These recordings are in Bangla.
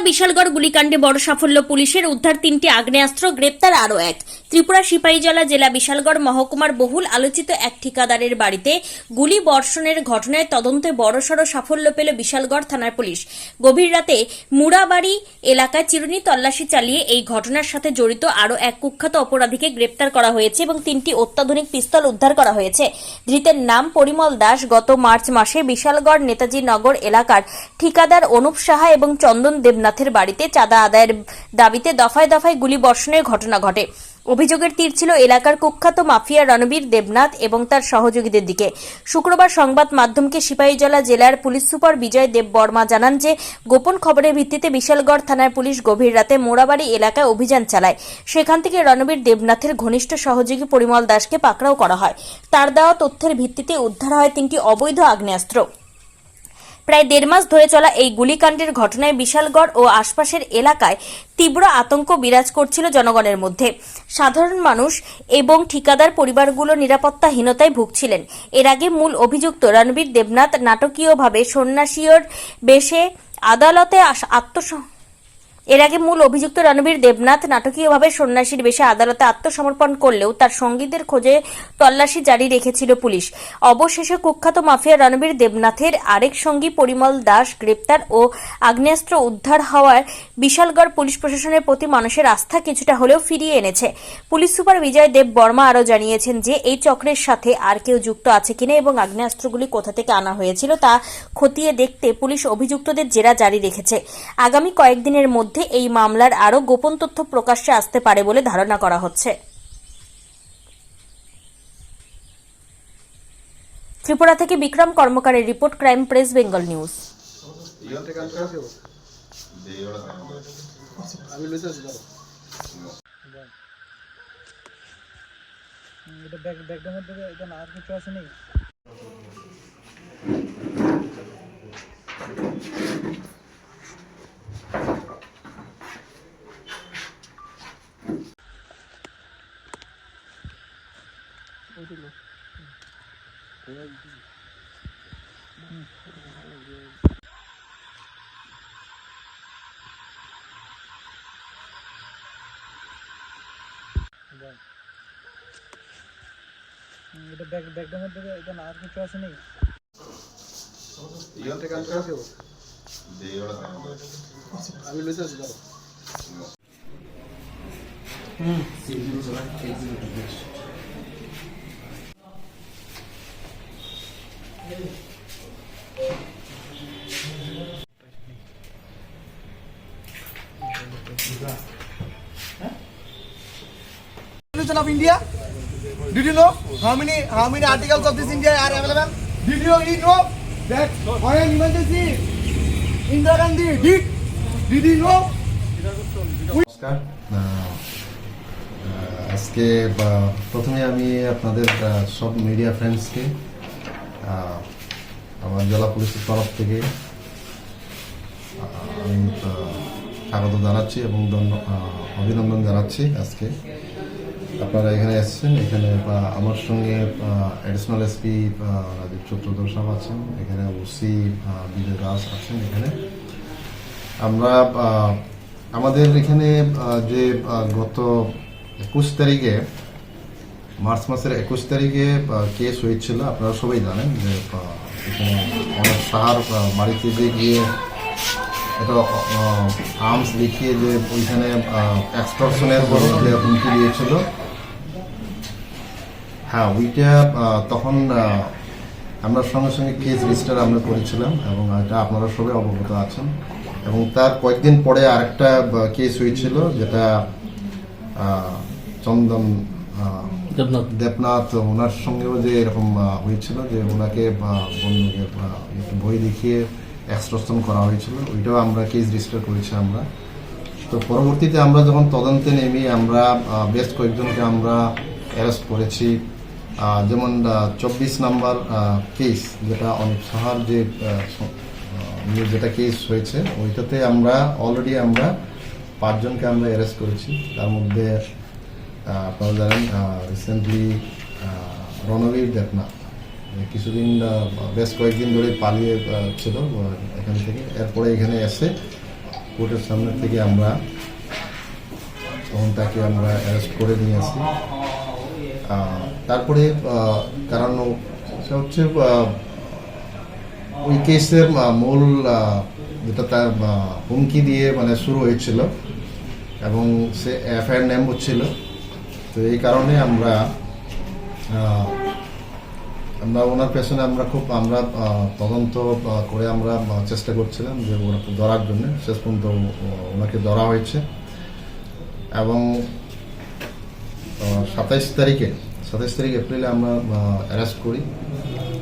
বিশালগড় গুলিকাণ্ডে বড় সাফল্য পুলিশের, উদ্ধার 3টি আগ্নেয়াস্ত্র, গ্রেপ্তার আরও এক। ত্রিপুরা সিপাহীজলা জেলা বিশালগড় মহকুমার বহুল আলোচিত এক ঠিকাদারের বাড়িতে গুলি বর্ষণের ঘটনায় তদন্তে বড়সড় সাফল্য পেল বিশালগড় থানার পুলিশ। গভীর রাতে মুড়াবাড়ি এলাকায় চিরুনি তল্লাশি চালিয়ে এই ঘটনার সাথে জড়িত আরও এক কুখ্যাত অপরাধীকে গ্রেপ্তার করা হয়েছে এবং 3টি অত্যাধুনিক পিস্তল উদ্ধার করা হয়েছে। ধৃতের নাম পরিমল দাস। গত মার্চ মাসে বিশালগড় নেতাজি নগর এলাকার ঠিকাদার অনুপ সাহা এবং চন্দন দেবনাথের বাড়িতে চাঁদা আদায়ের দাবিতে দফায় দফায় গুলি বর্ষণের ঘটনা ঘটে। অভিযোগের তীর ছিল এলাকার কুখ্যাত মাফিয়া রণবীর দেবনাথ এবং তার সহযোগীদের দিকে। শুক্রবার সংবাদ মাধ্যমকে সিপাহীজলা জেলার পুলিশ সুপার বিজয় দেব বর্মা জানান যে গোপন খবরের ভিত্তিতে বিশালগড় থানার পুলিশ গভীর রাতে মোড়াবাড়ি এলাকায় অভিযান চালায়। সেখান থেকে রণবীর দেবনাথের ঘনিষ্ঠ সহযোগী পরিমল দাসকে পাকড়াও করা হয়। তার দেওয়া তথ্যের ভিত্তিতে উদ্ধার হয় 3টি অবৈধ আগ্নেয়াস্ত্র। প্রায় 1.5 মাস ধরে চলা এই গুলিকাণ্ডের ঘটনায় বিশালগড় ও আশপাশের এলাকায় তীব্র আতঙ্ক বিরাজ করছিল জনগণের মধ্যে। সাধারণ মানুষ এবং ঠিকাদার পরিবারগুলো নিরাপত্তাহীনতায় ভুগছিলেন। এর আগে মূল অভিযুক্ত রণবীর দেবনাথ নাটকীয়ভাবে সন্ন্যাসীর বেশে আদালতে আত্মসমর্পণ করলেও তার সঙ্গীদের খোঁজে তল্লাশি জারি রেখেছিল পুলিশ। অবশেষে কুখ্যাত মাফিয়া রণবীর দেবনাথের আরেক সঙ্গী পরিমল দাস গ্রেপ্তার ও আগ্নেয়াস্ত্র উদ্ধার হওয়ার বিশালগড় পুলিশ প্রশাসনের প্রতি মানুষের আস্থা কিছুটা হলেও ফিরিয়ে এনেছে। পুলিশ সুপার বিজয় দেব বর্মা আরও জানিয়েছেন যে এই চক্রের সাথে আর কেউ যুক্ত আছে কিনা এবং আগ্নেয়াস্ত্রগুলি কোথা থেকে আনা হয়েছিল তা খতিয়ে দেখতে পুলিশ অভিযুক্তদের জেরা জারি রেখেছে। আগামী কয়েকদিনের মধ্যে এই মামলার আরও গোপন তথ্য প্রকাশ্যে আসতে পারে বলে ধারণা করা হচ্ছে। ত্রিপুরা থেকে বিক্রম কর্মকারের রিপোর্ট, ক্রাইম প্রেস বেঙ্গল নিউজ। এটা ব্যাগটার মধ্যে এটা আর কিছু আছে নেই। আমি লইতে আছি দাও। Of India. Did you know how many articles of this India are available? Did you know that for an emergency Indira Gandhi did you know? নমস্কার। আজকে প্রথমে আমি আপনাদের সব মিডিয়া ফ্রেন্ডসকে আমার জেলা পুলিশের তরফ থেকে আমি স্বাগত জানাচ্ছি এবং অভিনন্দন জানাচ্ছি। আজকে আপনারা এখানে এসেছেন। এখানে আমার সঙ্গে অ্যাডিশনাল এসপি রাজীব চট্টোপাধ্যায় আছেন, এখানে ওসি বিজয় দাস আছেন। এখানে আমরা আমাদের এখানে যে গত 21 তারিখে মার্চ মাসের 21 তারিখে কেস হয়েছিল, আপনারা সবাই জানেন যে এখানে অনেক সাহার বাড়িতে যে গিয়ে একটা আর্মস দেখিয়ে যে ওইখানে এক্সটর্শনের যে হুমকি দিয়েছিল। হ্যাঁ, ওইটা তখন আমরা সঙ্গে সঙ্গে কেস রেজিস্টার আমরা করেছিলাম এবং এটা আপনারা সবাই অবগত আছেন। এবং তার কয়েকদিন পরে আরেকটা কেস হয়েছিল যেটা চন্দন দেবনাথ ওনার সঙ্গেও যে এরকম হয়েছিল যে ওনাকে বই দেখিয়ে এক্সটর্শন করা হয়েছিল, ওইটাও আমরা কেস রেজিস্টার করেছি আমরা। তো পরবর্তীতে আমরা যখন তদন্তে নেমে আমরা বেশ কয়েকজনকে আমরা অ্যারেস্ট করেছি। যেমন 24 নম্বর কেস যেটা অনেক সাহার যেটা কেস হয়েছে, ওইটাতে আমরা অলরেডি আমরা 5 জনকে আমরা অ্যারেস্ট করেছি। তার মধ্যে আপনারা জানেন রিসেন্টলি রণবীর দেবনাথ কিছুদিন বেশ কয়েকদিন ধরে পালিয়ে ছিল এখান থেকে। এরপরে এখানে এসে কোর্টের সামনে থেকে আমরা তখন তাকে আমরা অ্যারেস্ট করে নিয়ে আসি। তারপরে কারণ সেটা হচ্ছে ওই কেসের মূল যেটা তার হুমকি দিয়ে মানে শুরু হয়েছিল এবং সে এফআইআর নেম হচ্ছিল। তো এই কারণে আমরা ওনার পেছনে আমরা তদন্ত করে আমরা চেষ্টা করছিলাম যে ওনাকে ধরার জন্য। শেষ পর্যন্ত ওনাকে ধরা হয়েছে এবং 27 তারিখ এপ্রিলে আমরা অ্যারেস্ট করি।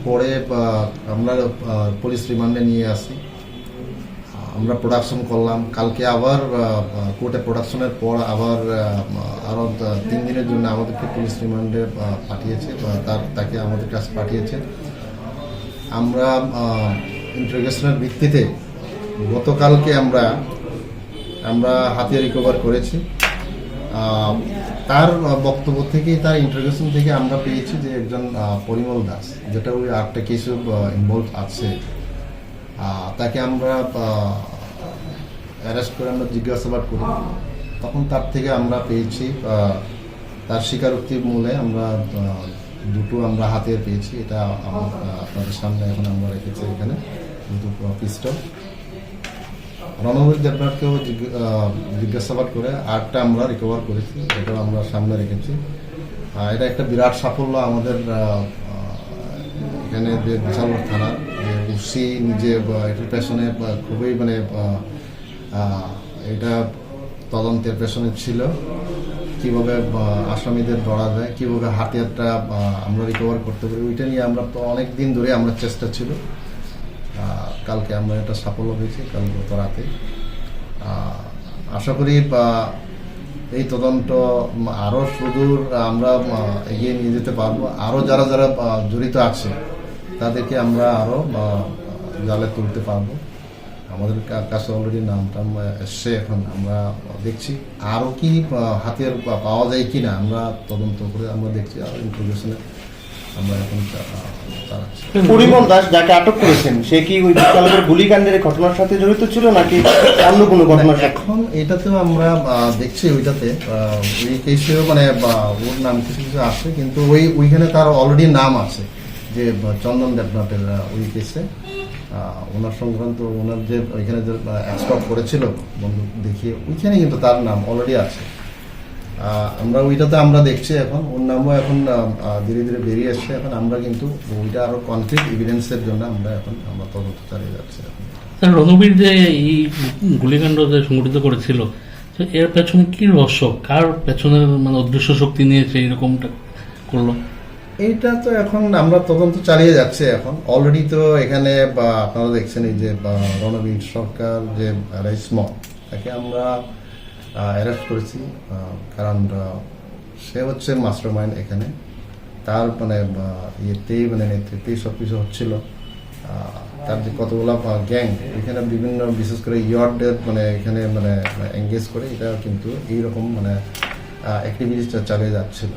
পরে আমরা পুলিশ রিমান্ডে নিয়ে আসি। আমরা প্রোডাকশন করলাম। কালকে আবার কোর্টে প্রোডাকশনের পর আবার আরও 3 দিনের জন্য আমাদেরকে পুলিশ রিমান্ডে পাঠিয়েছে, তাকে আমাদের কাছে পাঠিয়েছে। আমরা ইন্টারোগেশনের ভিত্তিতে গতকালকে আমরা হাতিয়ার রিকভার করেছি। তার বক্তব্য থেকে, তার ইন্টারোগেশন থেকে আমরা পেয়েছি যে একজন পরিমল দাস, যেটা ওই 8টা কেসে ইনভলভ আছে, তাকে আমরা অ্যারেস্ট করে আমরা জিজ্ঞাসাবাদ করি। তখন তার থেকে আমরা পেয়েছি তার স্বীকারোক্তির মূলে আমরা দুটো আমরা হাতিয়ার পেয়েছি। এটা আপনাদের সামনে এখন আমরা রেখেছি এখানে, দুটো পিস্তল। রণবীর দেবনাথকেও জিজ্ঞাসাবাদ করে 8টা আমরা রিকভার করেছি, এটাও আমরা সামনে রেখেছি। এটা একটা বিরাট সাফল্য আমাদের এখানে যে বিশালগড় থানা উসি নিজে এটার পেছনে খুবই মানে এটা তদন্তের পেছনে ছিল, কিভাবে আসামিদের ধরা যায়, কিভাবে হাতিয়ারটা আমরা রিকভার করতে পারি, ওইটা নিয়ে আমরা তো অনেক দিন ধরে আমরা চেষ্টা ছিল। কালকে আমরা এটা সাফল্য হয়েছি, কাল গত রাতে। আশা করি এই তদন্ত আরও সুদূর আমরা এগিয়ে নিয়ে যেতে পারবো। আরও যারা জড়িত আছে তাদেরকে আমরা আরও জালে তুলতে পারবো। আমাদের কাছে অলরেডি নামটা এসছে, এখন আমরা দেখছি আরও কি হাতিয়ার পাওয়া যায় কিনা আমরা তদন্ত করে আমরা দেখছি। আর ইন্টারভিউশনে আমরা এখন চালাচ্ছি। পরিমল দাস যাকে আটক করেছেন, সে কি ওই বিশালগড় গুলিকাণ্ডের ঘটনার সাথে জড়িত ছিল নাকি অন্য কোনো ঘটনার সাথে? এখন এটাতেও আমরা দেখছি, ওইটাতে ওই কেসেও মানে ওর নাম কিছু আছে, কিন্তু ওইখানে তার অলরেডি নাম আছে যে চন্দন দেবনাথের ওই কেসে ওনার সংক্রান্ত, ওনার যে ওইখানে যে অ্যাস্টপ করেছিল বন্দুক দেখিয়ে, ওইখানে কিন্তু তার নাম অলরেডি আছে। আমরা ওইটাতে আমরা দেখছি, এখন ওর নামও এখন ধীরে ধীরে বেরিয়ে আসছে। এখন আমরা কিন্তু ওইটা আরো কনক্রিট এভিডেন্সের জন্য আমরা তদন্ত চালিয়ে যাচ্ছি। স্যার, রণবীর যে এই গুলিকাণ্ড যে সংঘটিত করেছিল, এর পেছনে কি রহস্য, কার পেছনে মানে অদৃশ্য শক্তি নিয়ে সে এরকমটা করলো? এইটা তো এখন আমরা তদন্ত চালিয়ে যাচ্ছে। এখন অলরেডি তো এখানে আপনারা দেখছেন এই যে রণবীর সরকার যে স্মল, তাকে আমরা অ্যারেস্ট করেছি, কারণ সে হচ্ছে মাস্টার মাইন্ড এখানে। তার মানে ইয়েতেই মানে নেতৃত্বেই সব কিছু হচ্ছিল। তার যে কতগুলো গ্যাং এখানে বিভিন্ন, বিশেষ করে ইয়ার্ডের মানে এখানে মানে এঙ্গেজ করে এটা কিন্তু এইরকম মানে অ্যাক্টিভিটিসটা চালিয়ে যাচ্ছিল।